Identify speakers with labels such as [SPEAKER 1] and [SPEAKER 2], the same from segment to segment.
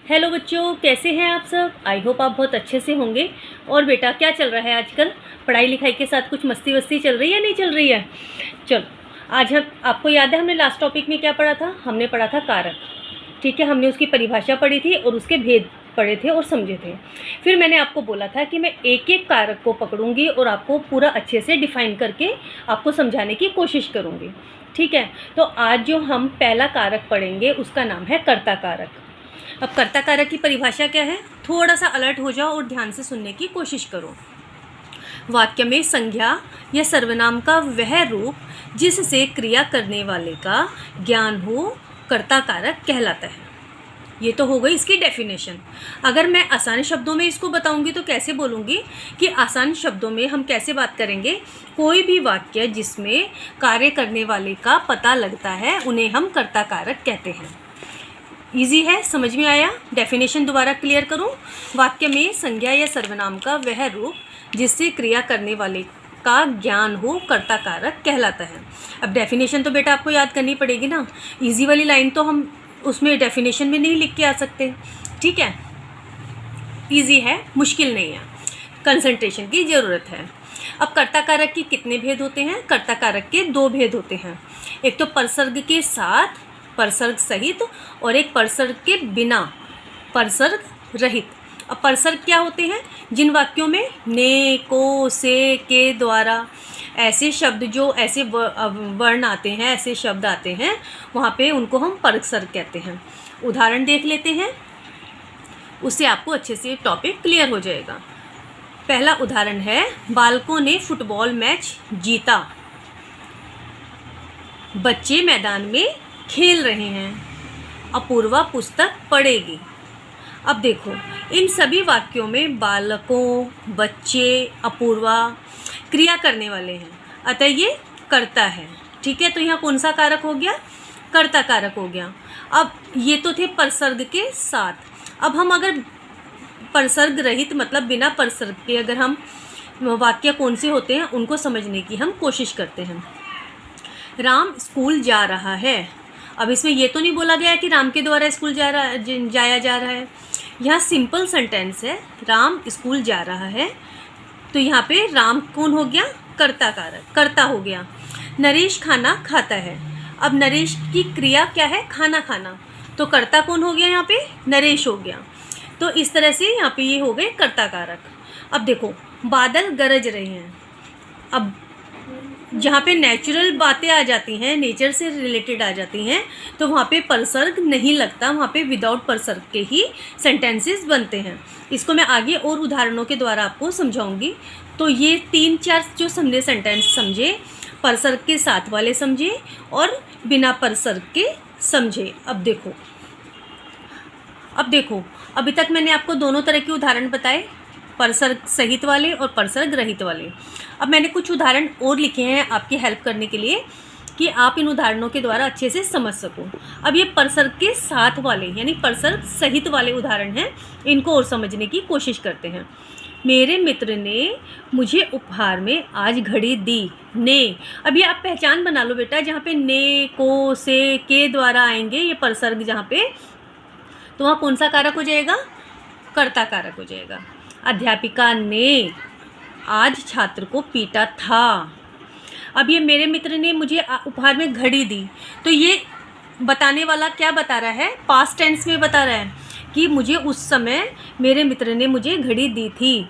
[SPEAKER 1] Hello बच्चों, कैसे हैं आप सब। आई होप आप बहुत अच्छे से होंगे। और बेटा क्या चल रहा है आजकल, पढ़ाई लिखाई के साथ कुछ मस्ती वस्ती चल रही है नहीं चल रही है। चलो, आज हम आपको याद है हमने लास्ट टॉपिक में क्या पढ़ा था। हमने पढ़ा था कारक। ठीक है, हमने उसकी परिभाषा पढ़ी थी और उसके भेद पढ़े थे और समझे थे। फिर मैंने आपको बोला था कि मैं एक एक कारक को पकड़ूंगी और आपको पूरा अच्छे से डिफाइन करके आपको समझाने की कोशिश करूंगी। ठीक है, तो आज जो हम पहला कारक पढ़ेंगे उसका नाम है कर्ता कारक। अब कर्ता कारक की परिभाषा क्या है, थोड़ा सा अलर्ट हो जाओ और ध्यान से सुनने की कोशिश करो। वाक्य में संज्ञा या सर्वनाम का वह रूप जिससे क्रिया करने वाले का ज्ञान हो, कर्ता कारक कहलाता है। ये तो हो गई इसकी डेफिनेशन। अगर मैं आसान शब्दों में इसको बताऊंगी तो कैसे बोलूँगी कि आसान शब्दों में हम कैसे बात करेंगे। कोई भी वाक्य जिसमें कार्य करने वाले का पता लगता है उन्हें हम कर्ता कारक कहते हैं। इजी है, समझ में आया। डेफिनेशन दोबारा क्लियर करूं। वाक्य में संज्ञा या सर्वनाम का वह रूप जिससे क्रिया करने वाले का ज्ञान हो, कर्ता कारक कहलाता है। अब डेफिनेशन तो बेटा आपको याद करनी पड़ेगी ना। इजी वाली लाइन तो हम उसमें डेफिनेशन में नहीं लिख के आ सकते। ठीक है, इजी है, मुश्किल नहीं है, कंसंट्रेशन की ज़रूरत है। अब कर्ता कारक के कितने भेद होते हैं। कर्ता कारक के दो भेद होते हैं। एक तो परसर्ग के साथ, परसर्ग सहित, और एक परसर्ग के बिना, परसर्ग रहित। अब परसर्ग क्या होते हैं, जिन वाक्यों में ने, को, से, के द्वारा ऐसे शब्द, जो ऐसे वर्ण आते हैं, ऐसे शब्द आते हैं, वहाँ पे उनको हम परसर्ग कहते हैं। उदाहरण देख लेते हैं, उससे आपको अच्छे से टॉपिक क्लियर हो जाएगा। पहला उदाहरण है, बालकों ने फुटबॉल मैच जीता। बच्चे मैदान में खेल रहे हैं। अपूर्वा पुस्तक पढ़ेगी। अब देखो, इन सभी वाक्यों में बालकों, बच्चे, अपूर्वा क्रिया करने वाले हैं, अतः ये कर्ता है। ठीक है, तो यहाँ कौन सा कारक हो गया, कर्ता कारक हो गया। अब ये तो थे परसर्ग के साथ। अब हम अगर परसर्ग रहित मतलब बिना परसर्ग के अगर हम वाक्य कौन से होते हैं उनको समझने की हम कोशिश करते हैं। राम स्कूल जा रहा है। अब इसमें ये तो नहीं बोला गया कि राम के द्वारा स्कूल जाया जा रहा है। यहाँ सिंपल सेंटेंस है, राम स्कूल जा रहा है, तो यहाँ पे राम कौन हो गया, कर्ता कारक, कर्ता हो गया। नरेश खाना खाता है। अब नरेश की क्रिया क्या है, खाना खाना, तो कर्ता कौन हो गया, यहाँ पे नरेश हो गया। तो इस तरह से यहाँ पे ये हो गए कर्ता कारक। अब देखो, बादल गरज रहे हैं। अब जहाँ पे नेचुरल बातें आ जाती हैं, नेचर से रिलेटेड आ जाती हैं, तो वहाँ पे परसर्ग नहीं लगता, वहाँ पे विदाउट परसर्ग के ही सेंटेंसेस बनते हैं। इसको मैं आगे और उदाहरणों के द्वारा आपको समझाऊंगी। तो ये 3-4 जो समझे सेंटेंस समझे, परसर्ग के साथ वाले समझे और बिना परसर्ग के समझे। अब देखो, अभी तक मैंने आपको दोनों तरह के उदाहरण बताए, परसर्ग सहित वाले और परसर्ग रहित वाले। अब मैंने कुछ उदाहरण और लिखे हैं आपकी हेल्प करने के लिए कि आप इन उदाहरणों के द्वारा अच्छे से समझ सको। अब ये परसर्ग के साथ वाले यानी परसर्ग सहित वाले उदाहरण हैं, इनको और समझने की कोशिश करते हैं। मेरे मित्र ने मुझे उपहार में आज घड़ी दी। ने, अब ये आप पहचान बना लो बेटा, जहाँ पे ने, को, से, के द्वारा आएंगे ये परसर्ग जहाँ पे, तो वहाँ कौन सा कारक हो जाएगा, कर्ता कारक हो जाएगा। अध्यापिका ने आज छात्र को पीटा था। अब ये मेरे मित्र ने मुझे उपहार में घड़ी दी, तो ये बताने वाला क्या बता रहा है, पास्ट टेंस में बता रहा है कि मुझे उस समय मेरे मित्र ने मुझे घड़ी दी थी।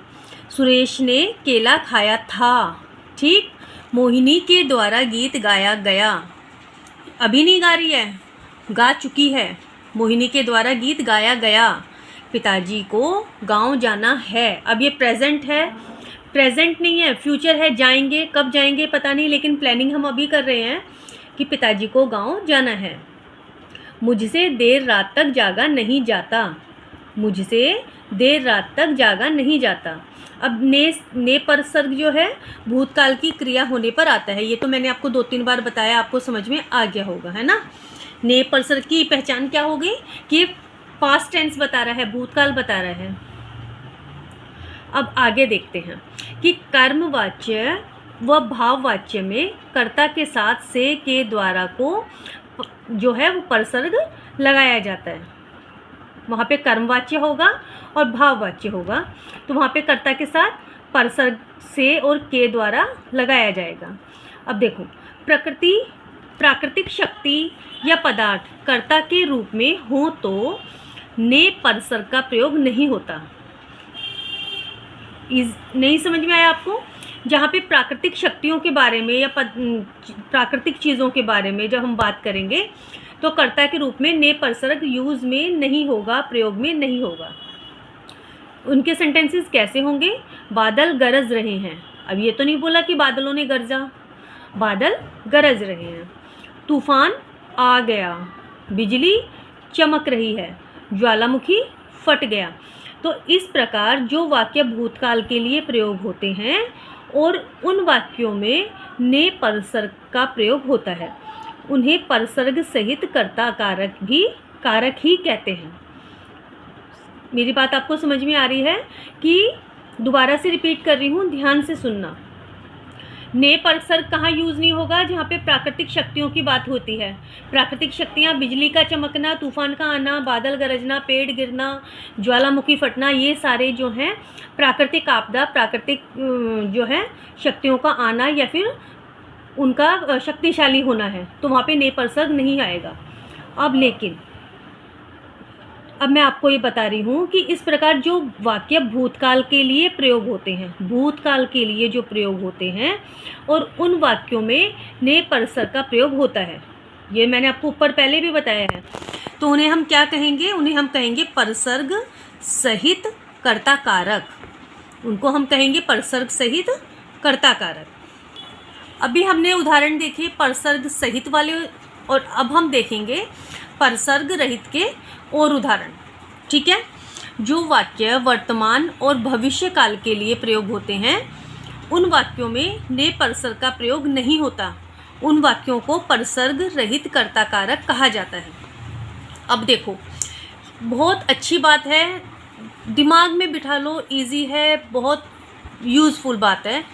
[SPEAKER 1] सुरेश ने केला खाया था। ठीक, मोहिनी के द्वारा गीत गाया गया। अभी नहीं गा रही है, गा चुकी है। मोहिनी के द्वारा गीत गाया गया। पिताजी को गांव जाना है। अब ये प्रेजेंट है, प्रेजेंट नहीं है, फ्यूचर है। जाएंगे, कब जाएंगे पता नहीं, लेकिन प्लानिंग हम अभी कर रहे हैं कि पिताजी को गांव जाना है। मुझसे देर रात तक जागा नहीं जाता। मुझसे देर रात तक जागा नहीं जाता। अब ने परसर्ग जो है भूतकाल की क्रिया होने पर आता है। ये तो मैंने आपको 2-3 बार बताया, आपको समझ में आ गया होगा, है ना। ने परसर्ग की पहचान क्या हो गई कि पास्ट टेंस बता रहा है, भूतकाल बता रहा है। अब आगे देखते हैं कि कर्मवाच्य व भाववाच्य में कर्ता के साथ से के द्वारा को जो है वो परसर्ग लगाया जाता है। वहाँ पे कर्मवाच्य होगा और भाववाच्य होगा। तो वहाँ पे कर्ता के साथ परसर्ग से और के द्वारा लगाया जाएगा। अब देखो, प्राकृतिक शक्ति या पदार्थ कर्ता के रूप में हो तो ने परसर्ग का प्रयोग नहीं होता। नहीं समझ में आया आपको? जहाँ पे प्राकृतिक शक्तियों के बारे में या प्राकृतिक चीज़ों के बारे में जब हम बात करेंगे तो कर्ता के रूप में ने परसर्ग यूज़ में नहीं होगा, प्रयोग में नहीं होगा। उनके सेंटेंसेस कैसे होंगे? बादल गरज रहे हैं। अब ये तो नहीं बोला कि बादलों ने गरजा, बादल गरज रहे हैं। तूफान आ गया, बिजली चमक रही है, ज्वालामुखी फट गया। तो इस प्रकार जो वाक्य भूतकाल के लिए प्रयोग होते हैं और उन वाक्यों में ने परसर्ग का प्रयोग होता है, उन्हें परसर्ग सहित कर्ता कारक ही कहते हैं। मेरी बात आपको समझ में आ रही है कि दोबारा से रिपीट कर रही हूँ, ध्यान से सुनना। ने परसर्ग कहाँ यूज़ नहीं होगा? जहाँ पे प्राकृतिक शक्तियों की बात होती है। प्राकृतिक शक्तियाँ बिजली का चमकना, तूफान का आना, बादल गरजना, पेड़ गिरना, ज्वालामुखी फटना, ये सारे जो हैं प्राकृतिक आपदा, प्राकृतिक जो है शक्तियों का आना या फिर उनका शक्तिशाली होना है, तो वहाँ पे ने परसर्ग नहीं आएगा। अब मैं आपको ये बता रही हूँ कि इस प्रकार जो वाक्य भूतकाल के लिए प्रयोग होते हैं, भूतकाल के लिए जो प्रयोग होते हैं और उन वाक्यों में ने परसर्ग का प्रयोग होता है, ये मैंने आपको ऊपर पहले भी बताया है। तो उन्हें हम क्या कहेंगे? उन्हें हम कहेंगे परसर्ग सहित कर्ता कारक। उनको हम कहेंगे परसर्ग सहित कर्ता कारक। अभी हमने उदाहरण देखे परसर्ग सहित वाले और अब हम देखेंगे परसर्ग रहित के और उदाहरण। ठीक है? जो वाक्य वर्तमान और भविष्य काल के लिए प्रयोग होते हैं उन वाक्यों में ने परसर्ग का प्रयोग नहीं होता। उन वाक्यों को परसर्ग रहित कर्ता कारक कहा जाता है। अब देखो, बहुत अच्छी बात है, दिमाग में बिठा लो, इजी है, बहुत यूज़फुल बात है।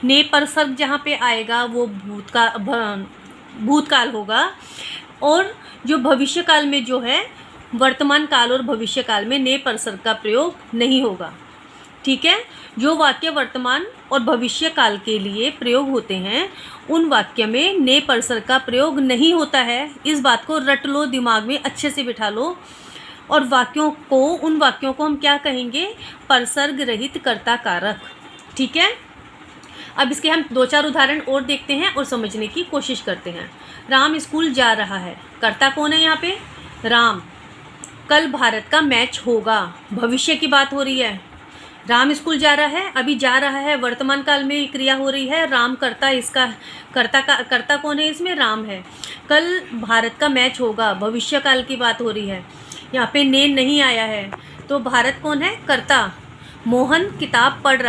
[SPEAKER 1] ने परसर्ग जहाँ पे आएगा वो भूतकाल होगा और जो भविष्य काल में जो है वर्तमान काल और भविष्य काल में ने परसर्ग का प्रयोग नहीं होगा। ठीक है? जो वाक्य वर्तमान और भविष्य काल के लिए प्रयोग होते हैं उन वाक्य में ने परसर्ग का प्रयोग नहीं होता है। इस बात को रट लो, दिमाग में अच्छे से बिठा लो। और उन वाक्यों को हम क्या कहेंगे? परसर्ग रहित कर्ता कारक। ठीक है? अब इसके हम 2-4 उदाहरण और देखते हैं और समझने की कोशिश करते हैं। राम स्कूल जा रहा है, कर्ता कौन है यहाँ पे? राम। कल भारत का मैच होगा, भविष्य की बात हो रही है। राम स्कूल जा रहा है, अभी जा रहा है, वर्तमान काल में क्रिया हो रही है, राम कर्ता, इसका कर्ता कौन है इसमें? राम है। कल भारत का मैच होगा, भविष्य काल की बात हो रही है, यहाँ पे ने नहीं आया है, तो भारत कौन है? कर्ता। मोहन किताब पढ़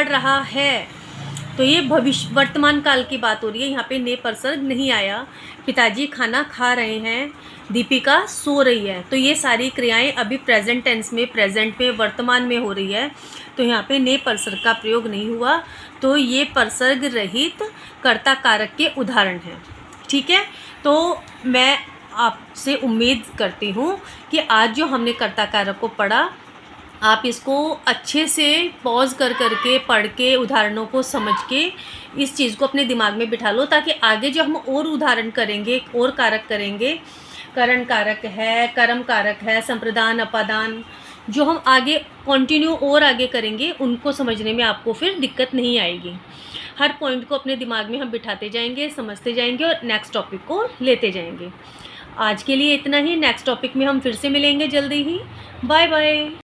[SPEAKER 1] रहा है, तो ये भविष्य वर्तमान काल की बात हो रही है, यहाँ पे ने परसर्ग नहीं आया। पिताजी खाना खा रहे हैं, दीपिका सो रही है, तो ये सारी क्रियाएं अभी प्रेजेंट टेंस में, प्रेजेंट में, वर्तमान में हो रही है, तो यहाँ पे ने परसर्ग का प्रयोग नहीं हुआ। तो ये परसर्ग रहित कर्ता कारक के उदाहरण हैं। ठीक है? तो मैं आपसे उम्मीद करती हूँ कि आज जो हमने कर्ता कारक को पढ़ा आप इसको अच्छे से पॉज करके पढ़ के उदाहरणों को समझ के इस चीज़ को अपने दिमाग में बिठा लो, ताकि आगे जो हम और उदाहरण करेंगे और कारक करेंगे, करण कारक है, कर्म कारक है, संप्रदान, अपादान, जो हम आगे कंटिन्यू और आगे करेंगे उनको समझने में आपको फिर दिक्कत नहीं आएगी। हर पॉइंट को अपने दिमाग में हम बिठाते जाएंगे, समझते जाएंगे और नेक्स्ट टॉपिक को लेते जाएंगे। आज के लिए इतना ही। नेक्स्ट टॉपिक में हम फिर से मिलेंगे जल्दी ही। Bye bye.